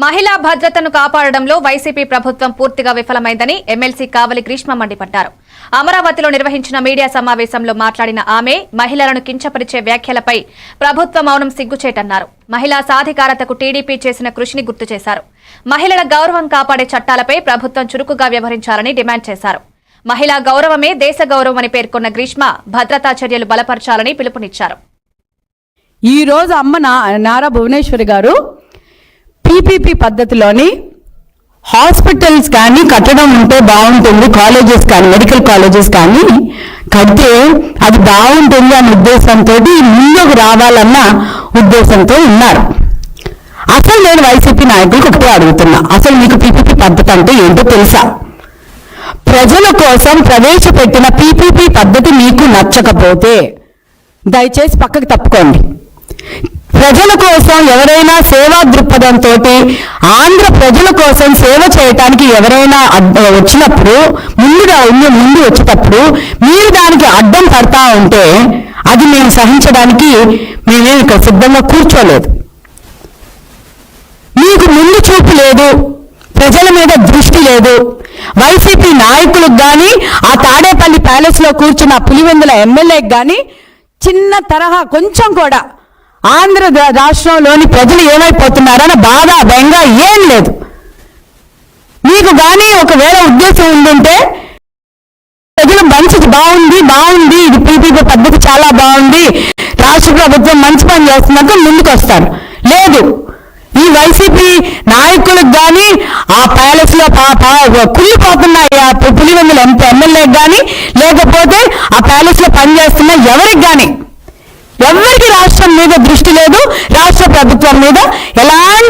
మహిళా భద్రతను కాపాడడంలో వైసీపీ ప్రభుత్వం పూర్తిగా విఫలమైందని ఎమ్మెల్సీ కావలి గ్రీష్మ మండిపడ్డారు. అమరావతిలో నిర్వహించిన మీడియా సమావేశంలో మాట్లాడిన ఆమె మహిళలను కించపరిచే వ్యాఖ్యలపై ప్రభుత్వ మౌనం సిగ్గుచేటన్నారు. మహిళా సాధికారతకు టీడీపీ చేసిన కృషిని గుర్తు చేశారు. మహిళల గౌరవం కాపాడే చట్టాలపై ప్రభుత్వం చురుకుగా వ్యవహరించాలని డిమాండ్ చేశారు. మహిళా గౌరవమే దేశ గౌరవమని పేర్కొన్న గ్రీష్మ భద్రతా చర్యలు బలపరచాలని పిలుపునిచ్చారు. ఈ రోజు అమ్మ నారా భువనేశ్వరి గారు పీపీపీ పద్ధతిలోని హాస్పిటల్స్ కానీ కట్టడం ఉంటే బాగుంటుంది, కాలేజెస్ కానీ మెడికల్ కాలేజెస్ కానీ కడితే అది బాగుంటుంది అనే ఉద్దేశంతో ముందుకు రావాలన్న ఉద్దేశంతో ఉన్నారు. అసలు నేను వైసీపీ నాయకులకు ఒకటే అడుగుతున్నా, అసలు మీకు పీపీపీ పద్ధతి అంటే ఏంటో తెలుసా? ప్రజల కోసం ప్రవేశపెట్టిన పీపీపీ పద్ధతి మీకు నచ్చకపోతే దయచేసి పక్కకు తప్పుకోండి. ప్రజల కోసం ఎవరైనా సేవా దృక్పథంతో ఆంధ్ర ప్రజల కోసం సేవ చేయటానికి ఎవరైనా వచ్చినప్పుడు ముందు వచ్చేటప్పుడు మీరు దానికి అడ్డం పడతా ఉంటే అది మేము సహించడానికి మేమే ఇక్కడ సిద్ధంగా కూర్చోలేదు. మీకు ముందు చూపు లేదు, ప్రజల మీద దృష్టి లేదు. వైసీపీ నాయకులకు కానీ ఆ తాడేపల్లి ప్యాలెస్లో కూర్చున్న పులివెందుల ఎమ్మెల్యేకి కానీ చిన్న తరహా కొంచెం కూడా ఆంధ్ర రాష్ట్రంలోని ప్రజలు ఏమైపోతున్నారన్న బాధ బెంగ ఏం లేదు. మీకు కానీ ఒకవేళ ఉద్దేశం ఉండుంటే ప్రజలు మంచిది బాగుంది ఇది పీపీపీ పద్ధతి చాలా బాగుంది, రాష్ట్ర ప్రభుత్వం మంచి పని చేస్తున్నట్టు ముందుకు వస్తారు. లేదు, ఈ వైసీపీ నాయకులకు కానీ ఆ ప్యాలెస్ లో కుళ్ళిపోతున్నాయి ఆ పులివెందుల ఎమ్మెల్యేకి కానీ లేకపోతే ఆ ప్యాలెస్ లో పనిచేస్తున్న ఎవరికి రాష్ట్రం మీద దృష్టి లేదు, రాష్ట్ర ప్రభుత్వం మీద ఎలాంటి